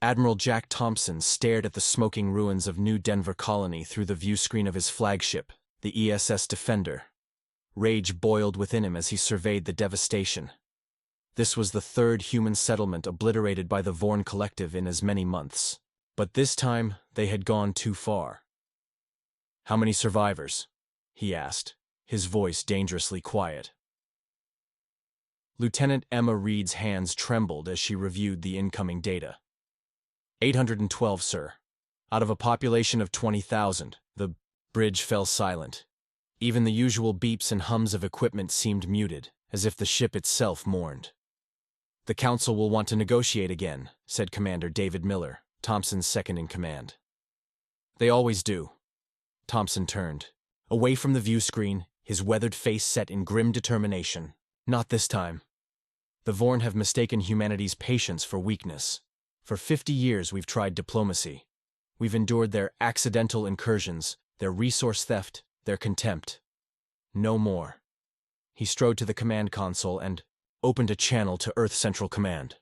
Admiral Jack Thompson stared at the smoking ruins of New Denver Colony through the viewscreen of his flagship, the ESS Defender. Rage boiled within him as he surveyed the devastation. This was the third human settlement obliterated by the Vorn Collective in as many months. But this time, they had gone too far. "How many survivors?" he asked, his voice dangerously quiet. Lieutenant Emma Reed's hands trembled as she reviewed the incoming data. 812, sir. Out of a population of 20,000, the bridge fell silent. Even the usual beeps and hums of equipment seemed muted, as if the ship itself mourned. "The Council will want to negotiate again," said Commander David Miller, Thompson's second-in-command. "They always do." Thompson turned. Away from the viewscreen, his weathered face set in grim determination. "Not this time. The Vorn have mistaken humanity's patience for weakness. For 50 years we've tried diplomacy. We've endured their accidental incursions, their resource theft, their contempt. No more." He strode to the command console and opened a channel to Earth Central Command.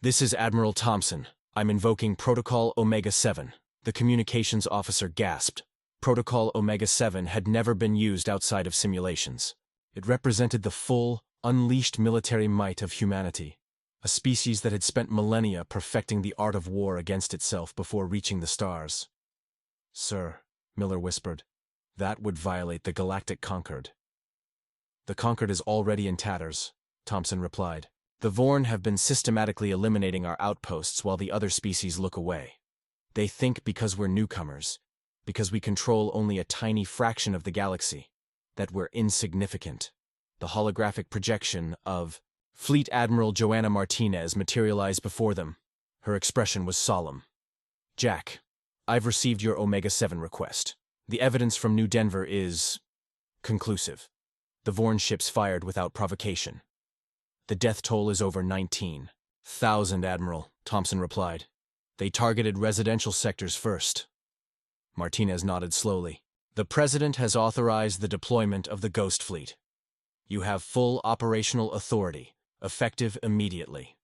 "This is Admiral Thompson. I'm invoking Protocol Omega-7. The communications officer gasped. Protocol Omega-7 had never been used outside of simulations. It represented the full, unleashed military might of humanity, a species that had spent millennia perfecting the art of war against itself before reaching the stars. "Sir," Miller whispered, "that would violate the Galactic Concord." "The Concord is already in tatters," Thompson replied. "The Vorn have been systematically eliminating our outposts while the other species look away. They think because we're newcomers, because we control only a tiny fraction of the galaxy, that we're insignificant." The holographic projection of Fleet Admiral Joanna Martinez materialized before them. Her expression was solemn. "Jack, I've received your Omega-7 request. The evidence from New Denver is conclusive. The Vorn ships fired without provocation. The death toll is over 19,000, Admiral," Thompson replied. "They targeted residential sectors first." Martinez nodded slowly. "The President has authorized the deployment of the Ghost Fleet. You have full operational authority, effective immediately."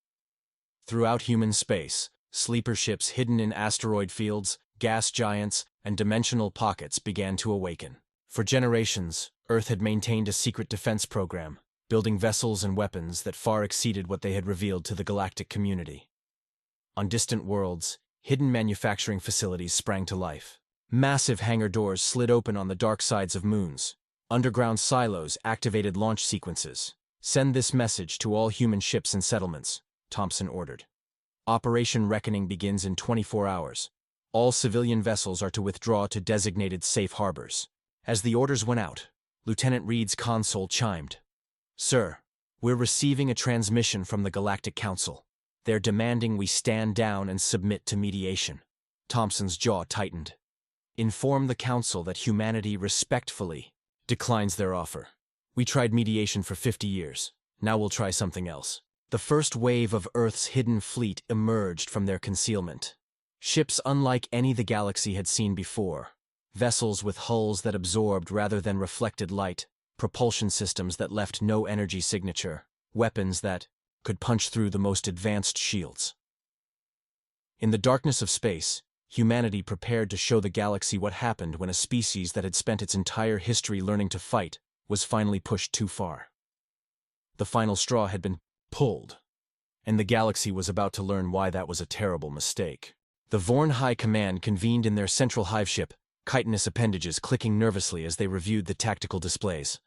Throughout human space, sleeper ships hidden in asteroid fields, gas giants, and dimensional pockets began to awaken. For generations, Earth had maintained a secret defense program, building vessels and weapons that far exceeded what they had revealed to the galactic community. On distant worlds, hidden manufacturing facilities sprang to life. Massive hangar doors slid open on the dark sides of moons. Underground silos activated launch sequences. "Send this message to all human ships and settlements," Thompson ordered. "Operation Reckoning begins in 24 hours. All civilian vessels are to withdraw to designated safe harbors." As the orders went out, Lieutenant Reed's console chimed. "Sir, we're receiving a transmission from the Galactic Council. They're demanding we stand down and submit to mediation." Thompson's jaw tightened. "Inform the Council that humanity respectfully declines their offer. We tried mediation for 50 years. Now we'll try something else." The first wave of Earth's hidden fleet emerged from their concealment. Ships unlike any the galaxy had seen before. Vessels with hulls that absorbed rather than reflected light, propulsion systems that left no energy signature, weapons that could punch through the most advanced shields. In the darkness of space, humanity prepared to show the galaxy what happened when a species that had spent its entire history learning to fight was finally pushed too far. The final straw had been pulled, and the galaxy was about to learn why that was a terrible mistake. The Vorn High Command convened in their central hive ship, chitinous appendages clicking nervously as they reviewed the tactical displays.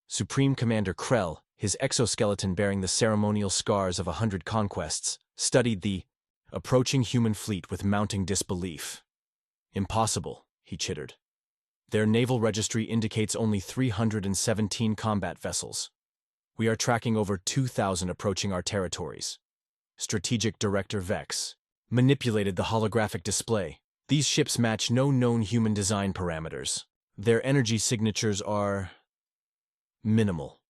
Supreme Commander Krell, his exoskeleton bearing the ceremonial scars of 100 conquests, studied the approaching human fleet with mounting disbelief. "Impossible," he chittered. "Their naval registry indicates only 317 combat vessels. We are tracking over 2,000 approaching our territories." Strategic Director Vex manipulated the holographic display. "These ships match no known human design parameters. Their energy signatures are minimal.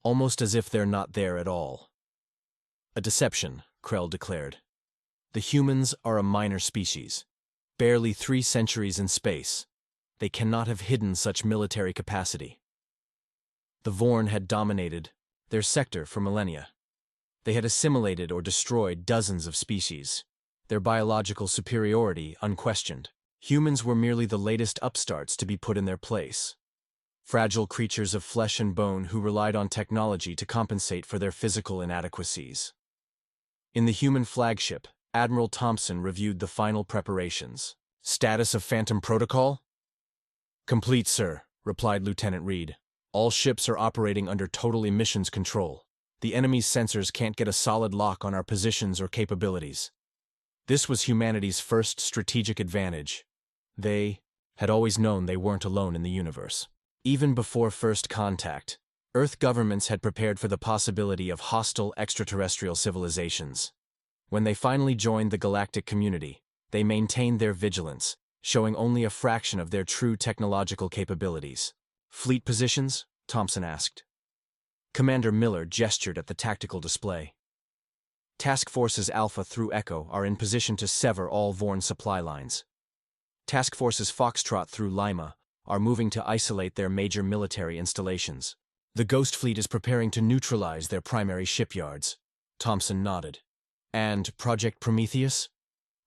Almost as if they're not there at all." "A deception," Krell declared. "The humans are a minor species, barely 3 centuries in space. They cannot have hidden such military capacity." The Vorn had dominated their sector for millennia. They had assimilated or destroyed dozens of species. their biological superiority unquestioned. Humans were merely the latest upstarts to be put in their place. Fragile creatures of flesh and bone who relied on technology to compensate for their physical inadequacies. In the human flagship, Admiral Thompson reviewed the final preparations. Status of Phantom Protocol? Complete, sir, replied Lieutenant Reed. All ships are operating under total emissions control. The enemy's sensors can't get a solid lock on our positions or capabilities. This was humanity's first strategic advantage. They had always known they weren't alone in the universe. Even before first contact, Earth governments had prepared for the possibility of hostile extraterrestrial civilizations. When they finally joined the galactic community, they maintained their vigilance, showing only a fraction of their true technological capabilities. Fleet positions? Thompson asked. Commander Miller gestured at the tactical display. Task Forces Alpha through Echo are in position to sever all Vorn supply lines. Task Forces Foxtrot through Lima are moving to isolate their major military installations. The Ghost Fleet is preparing to neutralize their primary shipyards. Thompson nodded. And Project Prometheus?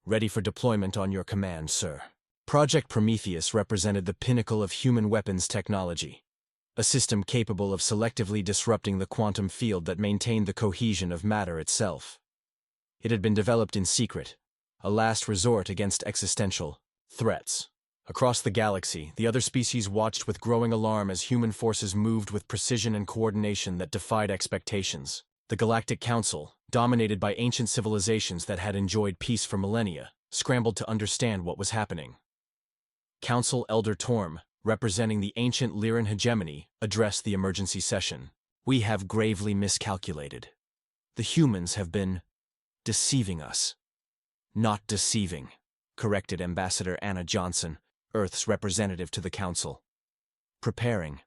Ready for deployment on your command, sir. Project Prometheus represented the pinnacle of human weapons technology, a system capable of selectively disrupting the quantum field that maintained the cohesion of matter itself. It had been developed in secret, a last resort against existential threats. Across the galaxy, the other species watched with growing alarm as human forces moved with precision and coordination that defied expectations. The Galactic Council, dominated by ancient civilizations that had enjoyed peace for millennia, scrambled to understand what was happening. Council Elder Torm, representing the ancient Lyran hegemony, addressed the emergency session. We have gravely miscalculated. The humans have been deceiving us. Not deceiving, corrected Ambassador Anna Johnson, Earth's representative to the Council. Preparing.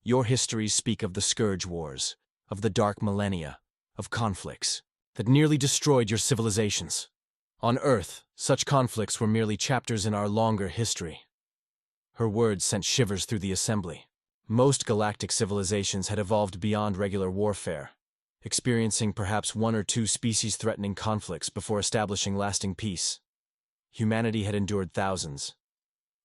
Your histories speak of the Scourge Wars, of the Dark Millennia, of conflicts that nearly destroyed your civilizations. On Earth, such conflicts were merely chapters in our longer history. Her words sent shivers through the assembly. Most galactic civilizations had evolved beyond regular warfare, experiencing perhaps one or two species-threatening conflicts before establishing lasting peace. Humanity had endured thousands.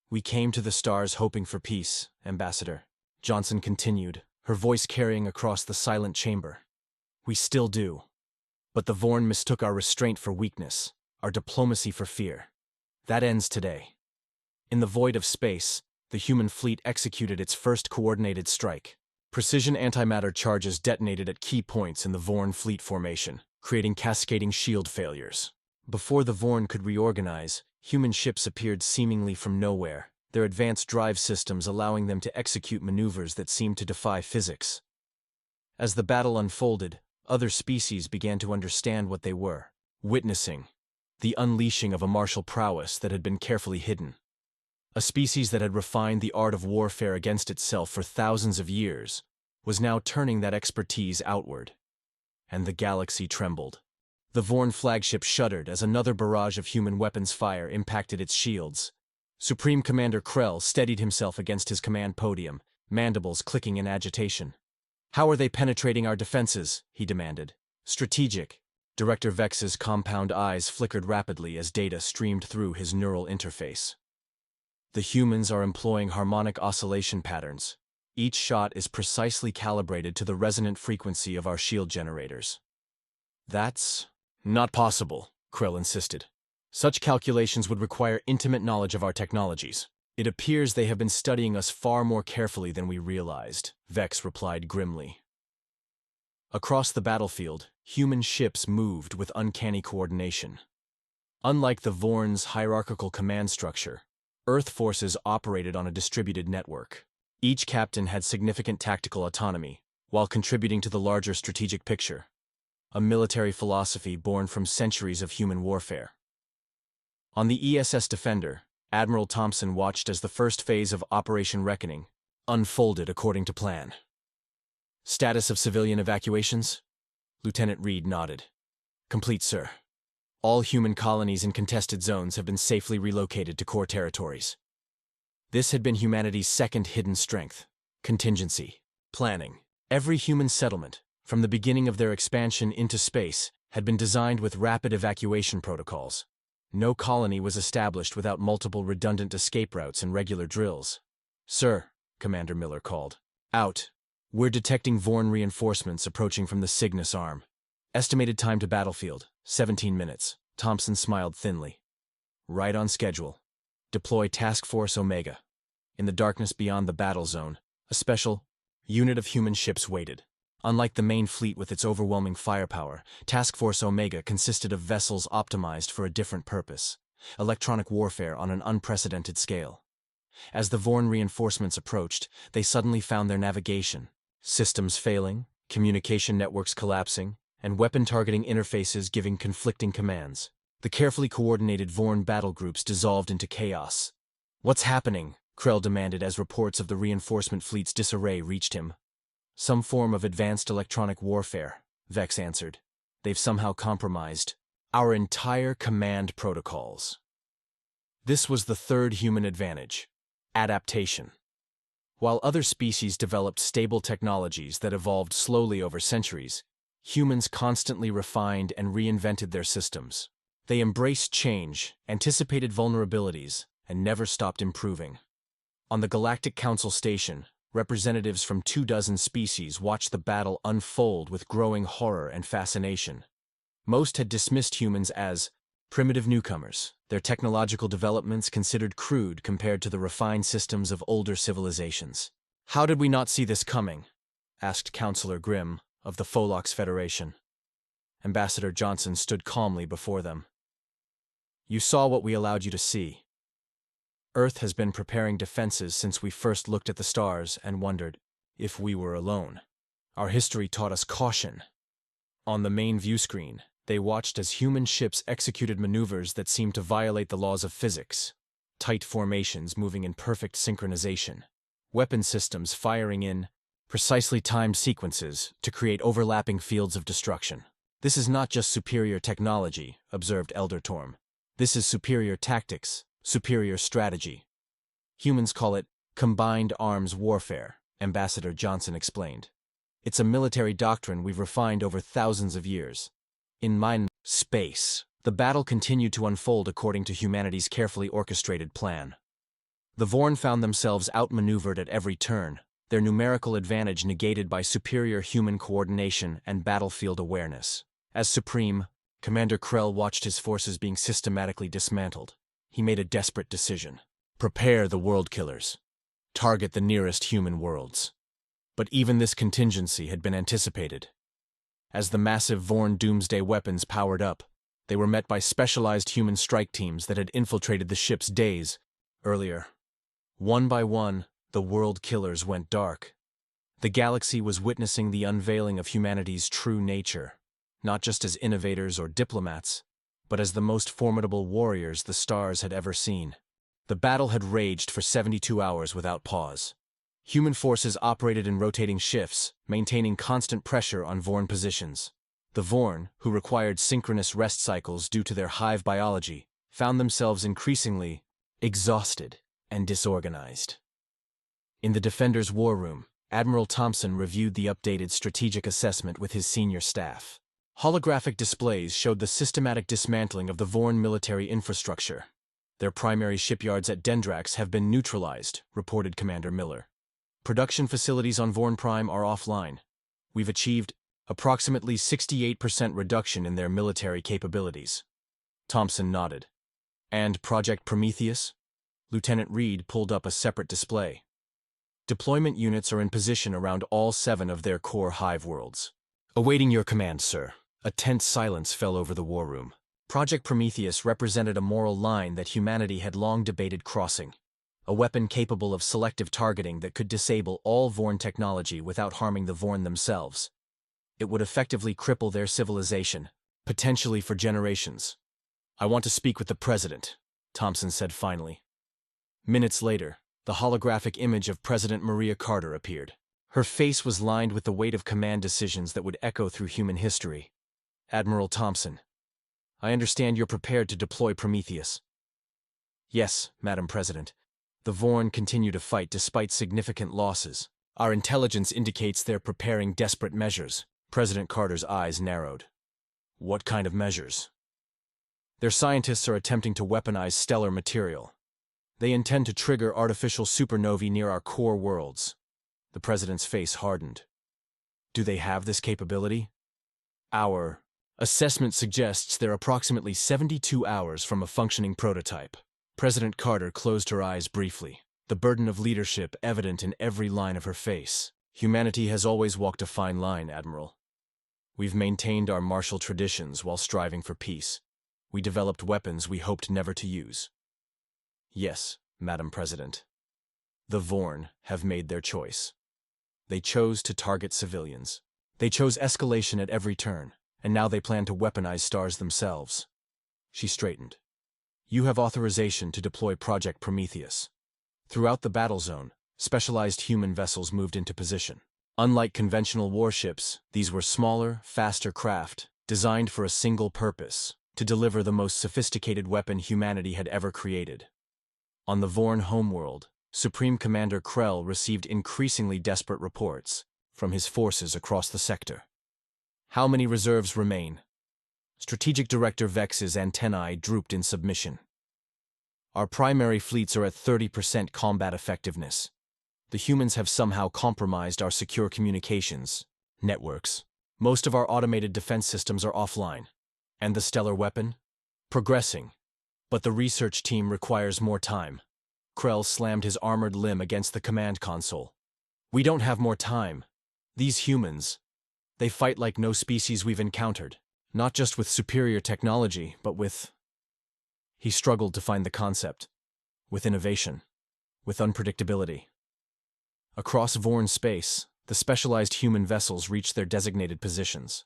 We came to the stars hoping for peace, Ambassador, Johnson continued, her voice carrying across the silent chamber. We still do. But the Vorn mistook our restraint for weakness, our diplomacy for fear. That ends today. In the void of space, the human fleet executed its first coordinated strike. Precision antimatter charges detonated at key points in the Vorn fleet formation, creating cascading shield failures. Before the Vorn could reorganize, human ships appeared seemingly from nowhere, their advanced drive systems allowing them to execute maneuvers that seemed to defy physics. As the battle unfolded, other species began to understand what they were, witnessing the unleashing of a martial prowess that had been carefully hidden. A species that had refined the art of warfare against itself for thousands of years was now turning that expertise outward. And the galaxy trembled. The Vorn flagship shuddered as another barrage of human weapons fire impacted its shields. Supreme Commander Krell steadied himself against his command podium, mandibles clicking in agitation. How are they penetrating our defenses? He demanded. Strategic. Director Vex's compound eyes flickered rapidly as data streamed through his neural interface. The humans are employing harmonic oscillation patterns. Each shot is precisely calibrated to the resonant frequency of our shield generators. That's not possible, Krell insisted. Such calculations would require intimate knowledge of our technologies. It appears they have been studying us far more carefully than we realized, Vex replied grimly. Across the battlefield, human ships moved with uncanny coordination. Unlike the Vorn's hierarchical command structure, Earth forces operated on a distributed network. Each captain had significant tactical autonomy, while contributing to the larger strategic picture, a military philosophy born from centuries of human warfare. On the ESS Defender, Admiral Thompson watched as the first phase of Operation Reckoning unfolded according to plan. Status of civilian evacuations? Lieutenant Reed nodded. Complete, sir. All human colonies in contested zones have been safely relocated to core territories. This had been humanity's second hidden strength: contingency, planning. Every human settlement, from the beginning of their expansion into space, had been designed with rapid evacuation protocols. No colony was established without multiple redundant escape routes and regular drills. "Sir," Commander Miller called. "Out. We're detecting Vorn reinforcements approaching from the Cygnus arm. Estimated time to battlefield, 17 minutes. Thompson smiled thinly. "Right on schedule. Deploy Task Force Omega." In the darkness beyond the battle zone, a special unit of human ships waited. Unlike the main fleet with its overwhelming firepower, Task Force Omega consisted of vessels optimized for a different purpose: electronic warfare on an unprecedented scale. As the Vorn reinforcements approached, they suddenly found their navigation systems failing, communication networks collapsing, and weapon targeting interfaces giving conflicting commands. The carefully coordinated Vorn battle groups dissolved into chaos. "What's happening?" Krell demanded as reports of the reinforcement fleet's disarray reached him. "Some form of advanced electronic warfare," Vex answered. "They've somehow compromised our entire command protocols." This was the third human advantage: adaptation. While other species developed stable technologies that evolved slowly over centuries, humans constantly refined and reinvented their systems. They embraced change, anticipated vulnerabilities, and never stopped improving. On the Galactic Council station, representatives from 24 species watched the battle unfold with growing horror and fascination. Most had dismissed humans as primitive newcomers, their technological developments considered crude compared to the refined systems of older civilizations. "How did we not see this coming?" asked Counselor Grimm of the Pholox Federation. Ambassador Johnson stood calmly before them. "You saw what we allowed you to see. Earth has been preparing defenses since we first looked at the stars and wondered if we were alone. Our history taught us caution." On the main view screen, they watched as human ships executed maneuvers that seemed to violate the laws of physics. Tight formations moving in perfect synchronization. Weapon systems firing in precisely timed sequences to create overlapping fields of destruction. "This is not just superior technology," observed Elder Torm. "This is superior tactics, superior strategy. Humans call it combined arms warfare," Ambassador Johnson explained. "It's a military doctrine we've refined over thousands of years." In mine space, the battle continued to unfold according to humanity's carefully orchestrated plan. The Vorn found themselves outmaneuvered at every turn, their numerical advantage negated by superior human coordination and battlefield awareness. As Supreme, Commander Krell watched his forces being systematically dismantled. He made a desperate decision. Prepare the world killers. Target the nearest human worlds. But even this contingency had been anticipated. As the massive Vorn doomsday weapons powered up, they were met by specialized human strike teams that had infiltrated the ships days earlier. One by one, the world killers went dark. The galaxy was witnessing the unveiling of humanity's true nature, not just as innovators or diplomats, but as the most formidable warriors the stars had ever seen. The battle had raged for 72 hours without pause. Human forces operated in rotating shifts, maintaining constant pressure on Vorn positions. The Vorn, who required synchronous rest cycles due to their hive biology, found themselves increasingly exhausted and disorganized. In the Defender's War Room, Admiral Thompson reviewed the updated strategic assessment with his senior staff. Holographic displays showed the systematic dismantling of the Vorn military infrastructure. "Their primary shipyards at Dendrax have been neutralized," reported Commander Miller. "Production facilities on Vorn Prime are offline. We've achieved approximately 68% reduction in their military capabilities." Thompson nodded. "And Project Prometheus?" Lieutenant Reed pulled up a separate display. "Deployment units are in position around all 7 of their core hive worlds." "Awaiting your command, sir." A tense silence fell over the war room. Project Prometheus represented a moral line that humanity had long debated crossing. A weapon capable of selective targeting that could disable all Vorn technology without harming the Vorn themselves. It would effectively cripple their civilization, potentially for generations. "I want to speak with the President," Thompson said finally. Minutes later, the holographic image of President Maria Carter appeared. Her face was lined with the weight of command decisions that would echo through human history. "Admiral Thompson, I understand you're prepared to deploy Prometheus." "Yes, Madam President. The Vorn continue to fight despite significant losses. Our intelligence indicates they're preparing desperate measures." President Carter's eyes narrowed. What kind of measures? Their scientists are attempting to weaponize stellar material. They intend to trigger artificial supernovae near our core worlds. The president's face hardened. Do they have this capability? Our assessment suggests they're approximately 72 hours from a functioning prototype. President Carter closed her eyes briefly, the burden of leadership evident in every line of her face. Humanity has always walked a fine line, Admiral. We've maintained our martial traditions while striving for peace. We developed weapons we hoped never to use. Yes, Madam President. The Vorn have made their choice. They chose to target civilians. They chose escalation at every turn, and now they plan to weaponize stars themselves. She straightened. You have authorization to deploy Project Prometheus. Throughout the battle zone, specialized human vessels moved into position. Unlike conventional warships, these were smaller, faster craft, designed for a single purpose: to deliver the most sophisticated weapon humanity had ever created. On the Vorn homeworld, Supreme Commander Krell received increasingly desperate reports from his forces across the sector. How many reserves remain? Strategic Director Vex's antennae drooped in submission. Our primary fleets are at 30% combat effectiveness. The humans have somehow compromised our secure communications networks. Most of our automated defense systems are offline. And the stellar weapon? Progressing. But the research team requires more time. Krell slammed his armored limb against the command console. We don't have more time. These humans, they fight like no species we've encountered. Not just with superior technology, but with... He struggled to find the concept. With innovation. With unpredictability. Across Vorn space, the specialized human vessels reached their designated positions.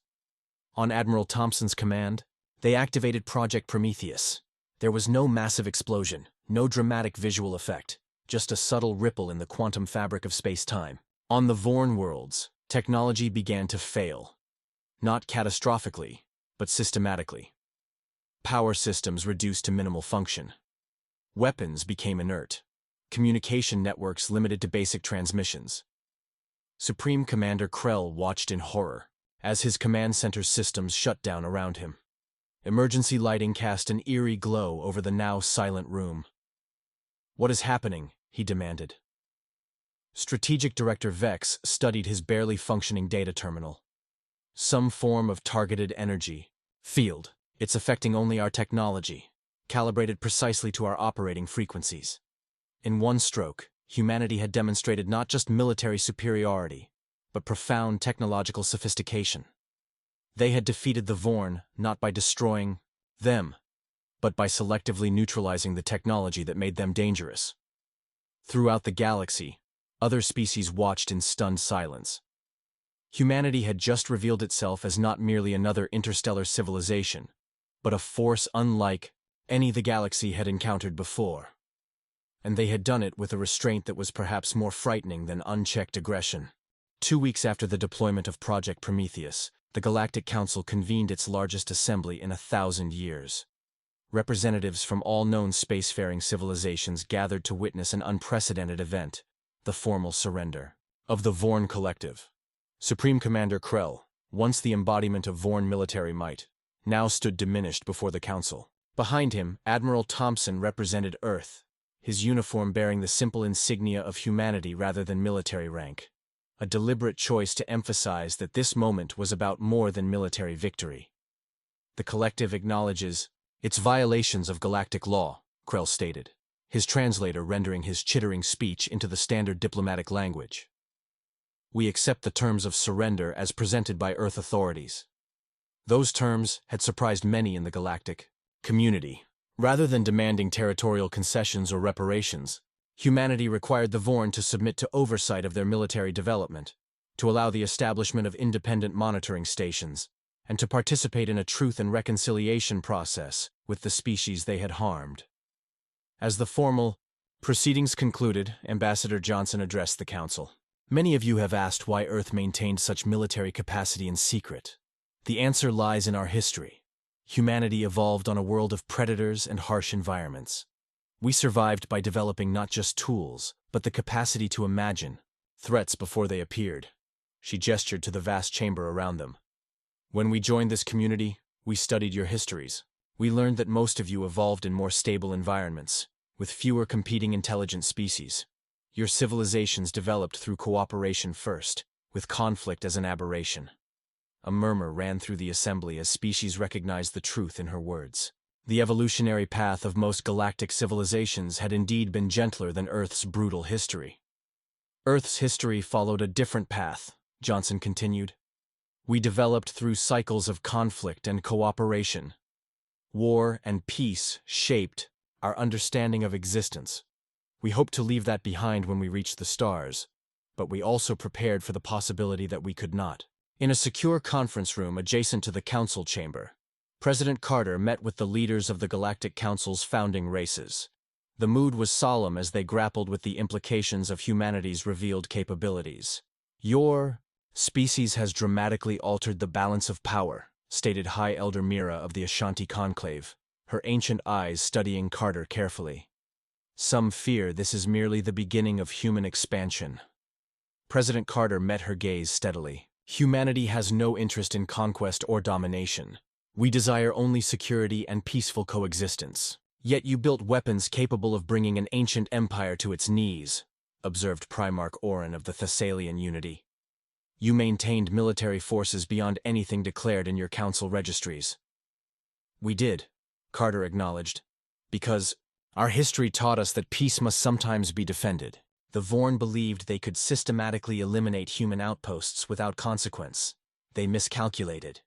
On Admiral Thompson's command, they activated Project Prometheus. There was no massive explosion, no dramatic visual effect, just a subtle ripple in the quantum fabric of space-time. On the Vorn worlds, technology began to fail. Not catastrophically, but systematically. Power systems reduced to minimal function. Weapons became inert. Communication networks limited to basic transmissions. Supreme Commander Krell watched in horror as his command center's systems shut down around him. Emergency lighting cast an eerie glow over the now silent room. What is happening? He demanded. Strategic Director Vex studied his barely functioning data terminal. Some form of targeted energy field. It's affecting only our technology, calibrated precisely to our operating frequencies. In one stroke, humanity had demonstrated not just military superiority, but profound technological sophistication. They had defeated the Vorn not by destroying them, but by selectively neutralizing the technology that made them dangerous. Throughout the galaxy, other species watched in stunned silence. Humanity had just revealed itself as not merely another interstellar civilization, but a force unlike any the galaxy had encountered before. And they had done it with a restraint that was perhaps more frightening than unchecked aggression. 2 weeks after the deployment of Project Prometheus, the Galactic Council convened its largest assembly in 1,000 years. Representatives from all known spacefaring civilizations gathered to witness an unprecedented event, the formal surrender of the Vorn Collective. Supreme Commander Krell, once the embodiment of Vorn military might, now stood diminished before the Council. Behind him, Admiral Thompson represented Earth, his uniform bearing the simple insignia of humanity rather than military rank. A deliberate choice to emphasize that this moment was about more than military victory. The collective acknowledges its violations of galactic law, Krell stated, his translator rendering his chittering speech into the standard diplomatic language. We accept the terms of surrender as presented by Earth authorities. Those terms had surprised many in the galactic community. Rather than demanding territorial concessions or reparations, humanity required the Vorn to submit to oversight of their military development, to allow the establishment of independent monitoring stations, and to participate in a truth and reconciliation process with the species they had harmed. As the formal proceedings concluded, Ambassador Johnson addressed the Council. Many of you have asked why Earth maintained such military capacity in secret. The answer lies in our history. Humanity evolved on a world of predators and harsh environments. We survived by developing not just tools, but the capacity to imagine threats before they appeared. She gestured to the vast chamber around them. When we joined this community, We studied your histories. We learned that most of you evolved in more stable environments, with fewer competing intelligent species. Your civilizations developed through cooperation first, with conflict as an aberration. A murmur ran through the assembly as species recognized the truth in her words. The evolutionary path of most galactic civilizations had indeed been gentler than Earth's brutal history. Earth's history followed a different path, Johnson continued. We developed through cycles of conflict and cooperation. War and peace shaped our understanding of existence. We hoped to leave that behind when we reached the stars, but we also prepared for the possibility that we could not. In a secure conference room adjacent to the council chamber, President Carter met with the leaders of the Galactic Council's founding races. The mood was solemn as they grappled with the implications of humanity's revealed capabilities. Your species has dramatically altered the balance of power, stated High Elder Mira of the Ashanti Conclave, her ancient eyes studying Carter carefully. Some fear this is merely the beginning of human expansion. President Carter met her gaze steadily. Humanity has no interest in conquest or domination. We desire only security and peaceful coexistence. Yet you built weapons capable of bringing an ancient empire to its knees, observed Primarch Orin of the Thessalian Unity. You maintained military forces beyond anything declared in your council registries. We did, Carter acknowledged, because our history taught us that peace must sometimes be defended. The Vorn believed they could systematically eliminate human outposts without consequence. They miscalculated.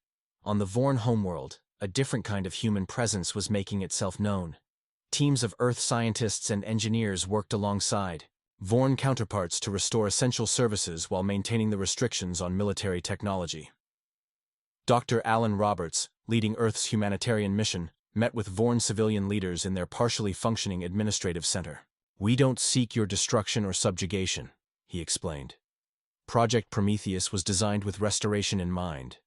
On the Vorn homeworld, a different kind of human presence was making itself known. Teams of Earth scientists and engineers worked alongside Vorn counterparts to restore essential services while maintaining the restrictions on military technology. Dr. Alan Roberts, leading Earth's humanitarian mission, met with Vorn civilian leaders in their partially functioning administrative center. We don't seek your destruction or subjugation, he explained. Project Prometheus was designed with restoration in mind.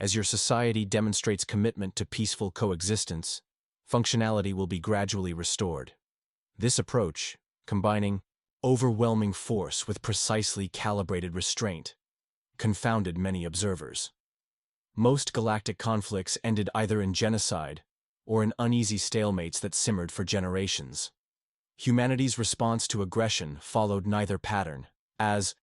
As your society demonstrates commitment to peaceful coexistence, functionality will be gradually restored. This approach, combining overwhelming force with precisely calibrated restraint, confounded many observers. Most galactic conflicts ended either in genocide or in uneasy stalemates that simmered for generations. Humanity's response to aggression followed neither pattern. As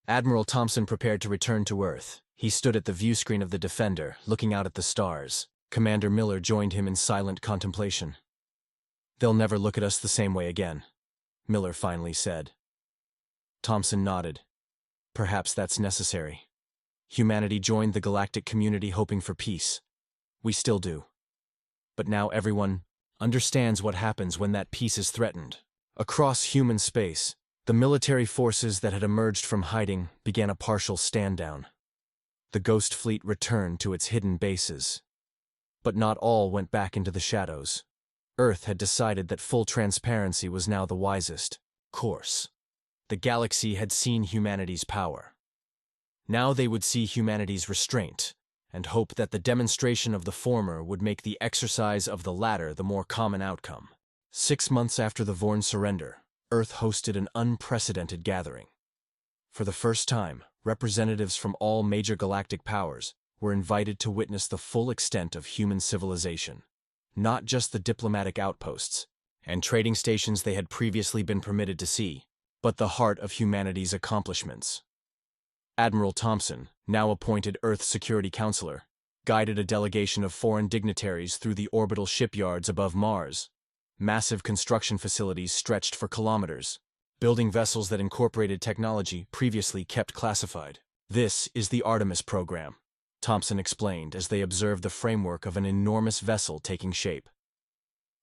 Admiral Thompson prepared to return to Earth, he stood at the viewscreen of the Defender, looking out at the stars. Commander Miller joined him in silent contemplation. They'll never look at us the same way again, Miller finally said. Thompson nodded. Perhaps that's necessary. Humanity joined the galactic community hoping for peace. We still do. But now everyone understands what happens when that peace is threatened. Across human space, the military forces that had emerged from hiding began a partial stand-down. The Ghost Fleet returned to its hidden bases. But not all went back into the shadows. Earth had decided that full transparency was now the wisest course. The galaxy had seen humanity's power. Now they would see humanity's restraint, and hope that the demonstration of the former would make the exercise of the latter the more common outcome. 6 months after the Vorn surrender, Earth hosted an unprecedented gathering. For the first time, representatives from all major galactic powers were invited to witness the full extent of human civilization, not just the diplomatic outposts and trading stations they had previously been permitted to see, but the heart of humanity's accomplishments. Admiral Thompson, now appointed Earth Security Counselor, guided a delegation of foreign dignitaries through the orbital shipyards above Mars. Massive construction facilities stretched for kilometers, building vessels that incorporated technology previously kept classified. This is the Artemis program, Thompson explained as they observed the framework of an enormous vessel taking shape.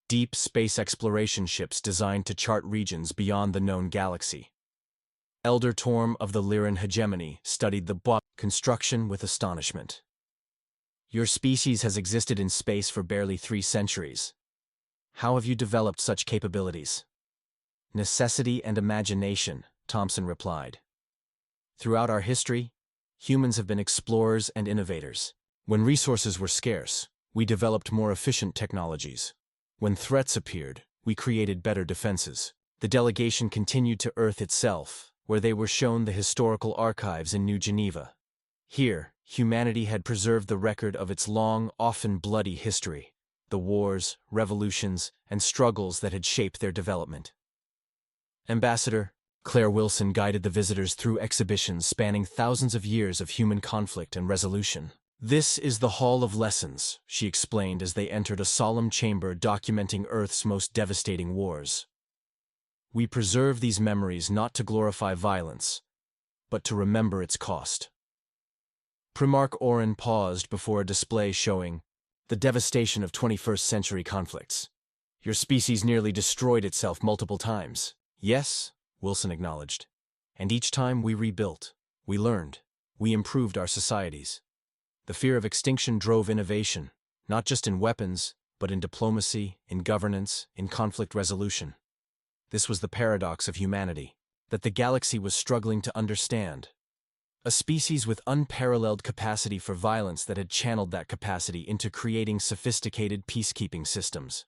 Deep space exploration ships designed to chart regions beyond the known galaxy. Elder Torm of the Lyran hegemony studied the construction with astonishment. Your species has existed in space for barely 3 centuries. How have you developed such capabilities? Necessity and imagination, Thompson replied. Throughout our history, humans have been explorers and innovators. When resources were scarce, we developed more efficient technologies. When threats appeared, we created better defenses. The delegation continued to Earth itself, where they were shown the historical archives in New Geneva. Here, humanity had preserved the record of its long, often bloody history, the wars, revolutions, and struggles that had shaped their development. Ambassador Claire Wilson guided the visitors through exhibitions spanning thousands of years of human conflict and resolution. "This is the Hall of Lessons," she explained as they entered a solemn chamber documenting Earth's most devastating wars. "We preserve these memories not to glorify violence, but to remember its cost." Primarch Orin paused before a display showing the devastation of 21st century conflicts. "Your species nearly destroyed itself multiple times." "Yes," Wilson acknowledged. "And each time we rebuilt, we learned, we improved our societies. The fear of extinction drove innovation, not just in weapons, but in diplomacy, in governance, in conflict resolution. This was the paradox of humanity, that the galaxy was struggling to understand. A species with unparalleled capacity for violence that had channeled that capacity into creating sophisticated peacekeeping systems.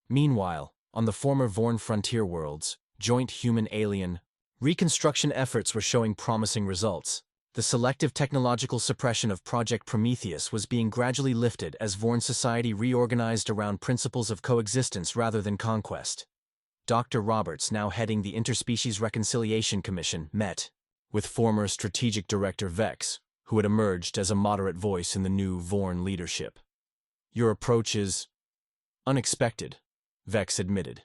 Meanwhile, on the former Vorn frontier worlds, joint human-alien reconstruction efforts were showing promising results. The selective technological suppression of Project Prometheus was being gradually lifted as Vorn society reorganized around principles of coexistence rather than conquest. Dr. Roberts, now heading the Interspecies Reconciliation Commission, met with former Strategic Director Vex, who had emerged as a moderate voice in the new Vorn leadership. "Your approach is unexpected," Vex admitted,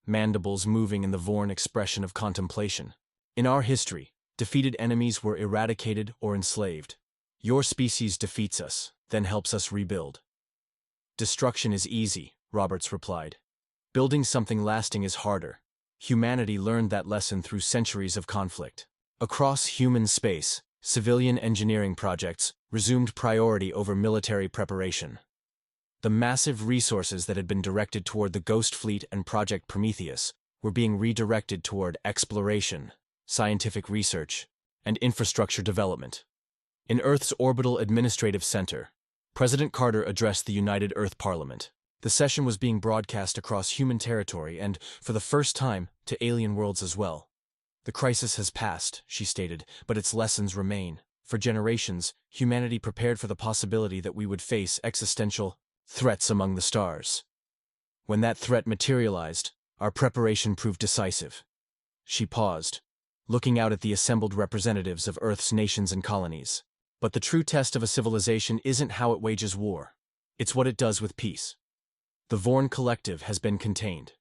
mandibles moving in the Vorn expression of contemplation. "In our history, defeated enemies were eradicated or enslaved. Your species defeats us, then helps us rebuild." "Destruction is easy," Roberts replied. "Building something lasting is harder. Humanity learned that lesson through centuries of conflict. Across human space, civilian engineering projects resumed priority over military preparation. The massive resources that had been directed toward the Ghost Fleet and Project Prometheus were being redirected toward exploration, scientific research, and infrastructure development. In Earth's orbital administrative center, President Carter addressed the United Earth Parliament. The session was being broadcast across human territory and, for the first time, to alien worlds as well. "The crisis has passed," she stated, "but its lessons remain. For generations, humanity prepared for the possibility that we would face existential threats among the stars. When that threat materialized, our preparation proved decisive." She paused, looking out at the assembled representatives of Earth's nations and colonies. "But the true test of a civilization isn't how it wages war. It's what it does with peace. The Vorn Collective has been contained.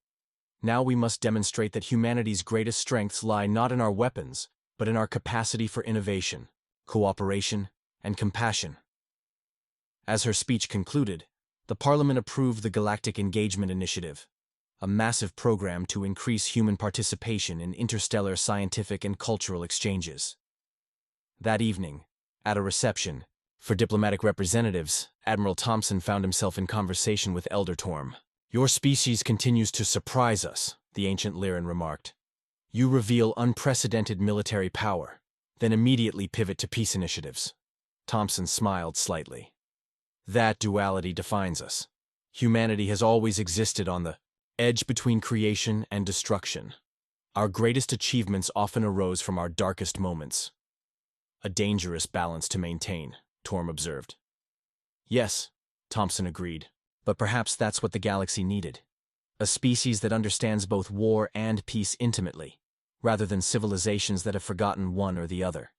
Now we must demonstrate that humanity's greatest strengths lie not in our weapons, but in our capacity for innovation, cooperation, and compassion." As her speech concluded, the Parliament approved the Galactic Engagement Initiative, a massive program to increase human participation in interstellar scientific and cultural exchanges. That evening, at a reception for diplomatic representatives, Admiral Thompson found himself in conversation with Elder Torm. "Your species continues to surprise us," the ancient Lyran remarked. "You reveal unprecedented military power, then immediately pivot to peace initiatives." Thompson smiled slightly. "That duality defines us. Humanity has always existed on the edge between creation and destruction. Our greatest achievements often arose from our darkest moments." "A dangerous balance to maintain," Torm observed. "Yes," Thompson agreed. "But perhaps that's what the galaxy needed. A species that understands both war and peace intimately, rather than civilizations that have forgotten one or the other."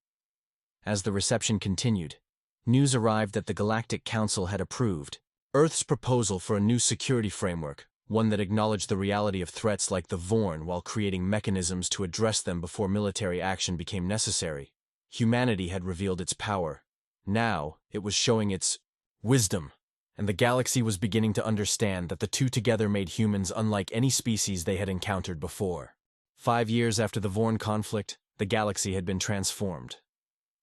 As the reception continued, news arrived that the Galactic Council had approved Earth's proposal for a new security framework, one that acknowledged the reality of threats like the Vorn while creating mechanisms to address them before military action became necessary. Humanity had revealed its power. Now, it was showing its wisdom. And the galaxy was beginning to understand that the two together made humans unlike any species they had encountered before. 5 years after the Vorn conflict, the galaxy had been transformed.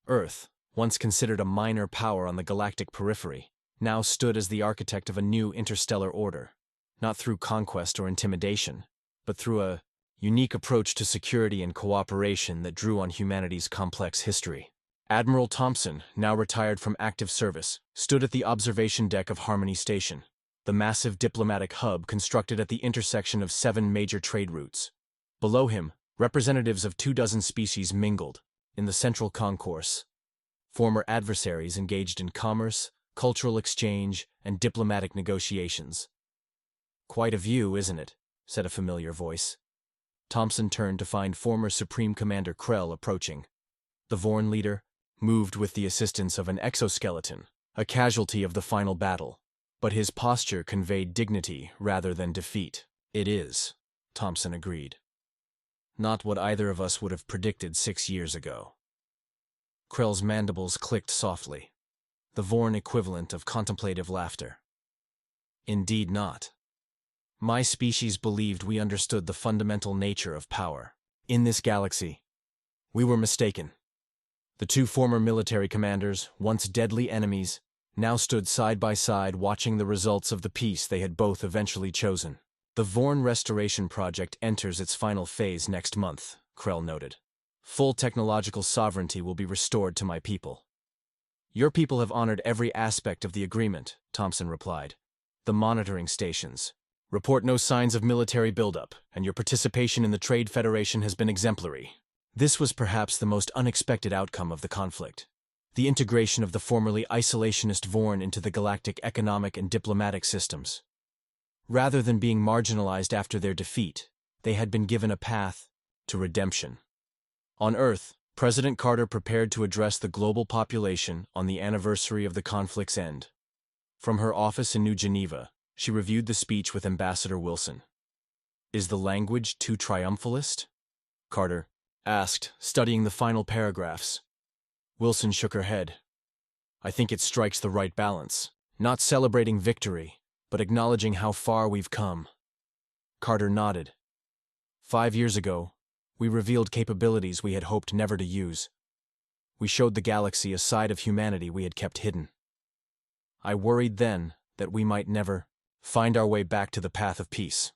Earth, once considered a minor power on the galactic periphery, now stood as the architect of a new interstellar order, not through conquest or intimidation, but through a unique approach to security and cooperation that drew on humanity's complex history. Admiral Thompson, now retired from active service, stood at the observation deck of Harmony Station, the massive diplomatic hub constructed at the intersection of 7 major trade routes. Below him, representatives of 24 species mingled in the central concourse. former adversaries engaged in commerce, cultural exchange, and diplomatic negotiations. "Quite a view, isn't it?" said a familiar voice. Thompson turned to find former Supreme Commander Krell approaching. The Vorn leader moved with the assistance of an exoskeleton, a casualty of the final battle, but his posture conveyed dignity rather than defeat. "It is," Thompson agreed. "Not what either of us would have predicted 6 years ago." Krell's mandibles clicked softly, the Vorn equivalent of contemplative laughter. "Indeed not. My species believed we understood the fundamental nature of power. In this galaxy, we were mistaken." The two former military commanders, once deadly enemies, now stood side by side watching the results of the peace they had both eventually chosen. "The Vorn Restoration Project enters its final phase next month," Krell noted. "Full technological sovereignty will be restored to my people." "Your people have honored every aspect of the agreement," Thompson replied. "The monitoring stations report no signs of military buildup, and your participation in the Trade Federation has been exemplary." This was perhaps the most unexpected outcome of the conflict. The integration of the formerly isolationist Vorn into the galactic economic and diplomatic systems. Rather than being marginalized after their defeat, they had been given a path to redemption. On Earth, President Carter prepared to address the global population on the anniversary of the conflict's end. From her office in New Geneva, she reviewed the speech with Ambassador Wilson. "Is the language too triumphalist?" Carter asked, studying the final paragraphs. Wilson shook her head. "I think it strikes the right balance, not celebrating victory, but acknowledging how far we've come." Carter nodded. 5 years ago, we revealed capabilities we had hoped never to use. We showed the galaxy a side of humanity we had kept hidden. I worried then that we might never find our way back to the path of peace.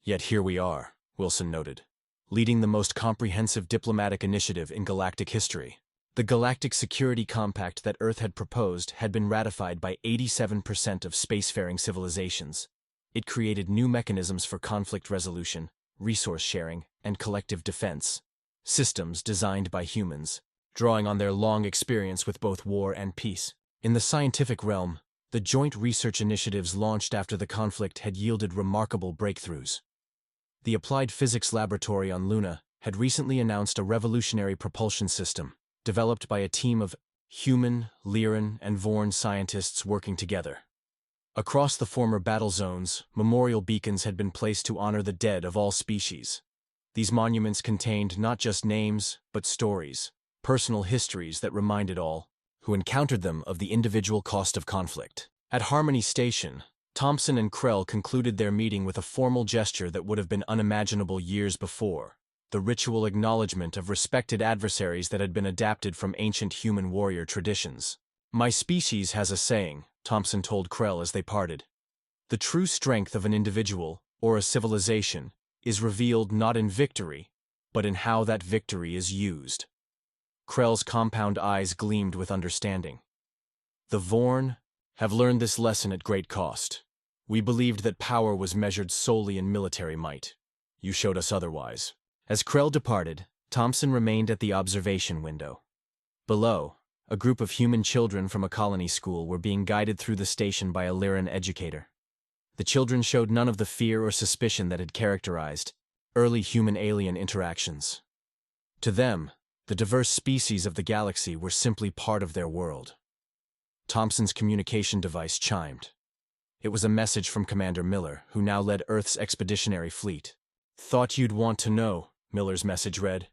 "Yet here we are," Wilson noted, "leading the most comprehensive diplomatic initiative in galactic history." The Galactic Security Compact that Earth had proposed had been ratified by 87% of spacefaring civilizations. It created new mechanisms for conflict resolution, resource sharing, and collective defense. Systems designed by humans, drawing on their long experience with both war and peace. In the scientific realm, the joint research initiatives launched after the conflict had yielded remarkable breakthroughs. The Applied Physics Laboratory on Luna had recently announced a revolutionary propulsion system, developed by a team of human, Lyran, and Vorn scientists working together. Across the former battle zones, memorial beacons had been placed to honor the dead of all species. These monuments contained not just names, but stories, personal histories that reminded all who encountered them of the individual cost of conflict. At Harmony Station, Thompson and Krell concluded their meeting with a formal gesture that would have been unimaginable years before, the ritual acknowledgement of respected adversaries that had been adapted from ancient human warrior traditions. "My species has a saying," Thompson told Krell as they parted. "The true strength of an individual, or a civilization, is revealed not in victory, but in how that victory is used." Krell's compound eyes gleamed with understanding. "The Vorn have learned this lesson at great cost. We believed that power was measured solely in military might. You showed us otherwise." As Krell departed, Thompson remained at the observation window. Below, a group of human children from a colony school were being guided through the station by a Lyran educator. The children showed none of the fear or suspicion that had characterized early human-alien interactions. To them, the diverse species of the galaxy were simply part of their world. Thompson's communication device chimed. It was a message from Commander Miller, who now led Earth's expeditionary fleet. "Thought you'd want to know," Miller's message read.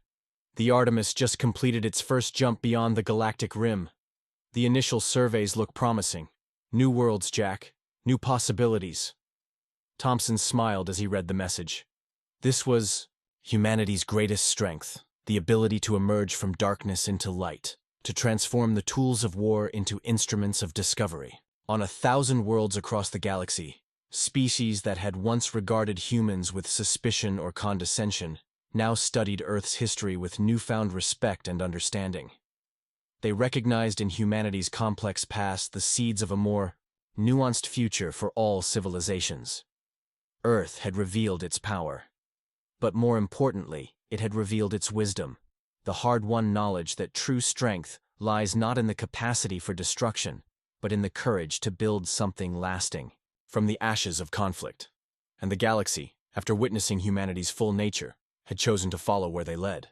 "The Artemis just completed its first jump beyond the galactic rim. The initial surveys look promising. New worlds, Jack. New possibilities." Thompson smiled as he read the message. This was humanity's greatest strength, the ability to emerge from darkness into light, to transform the tools of war into instruments of discovery. On 1,000 worlds across the galaxy, species that had once regarded humans with suspicion or condescension now studied Earth's history with newfound respect and understanding. They recognized in humanity's complex past the seeds of a more nuanced future for all civilizations. Earth had revealed its power. But more importantly, it had revealed its wisdom, the hard-won knowledge that true strength lies not in the capacity for destruction, but in the courage to build something lasting from the ashes of conflict. And the galaxy, after witnessing humanity's full nature, had chosen to follow where they led.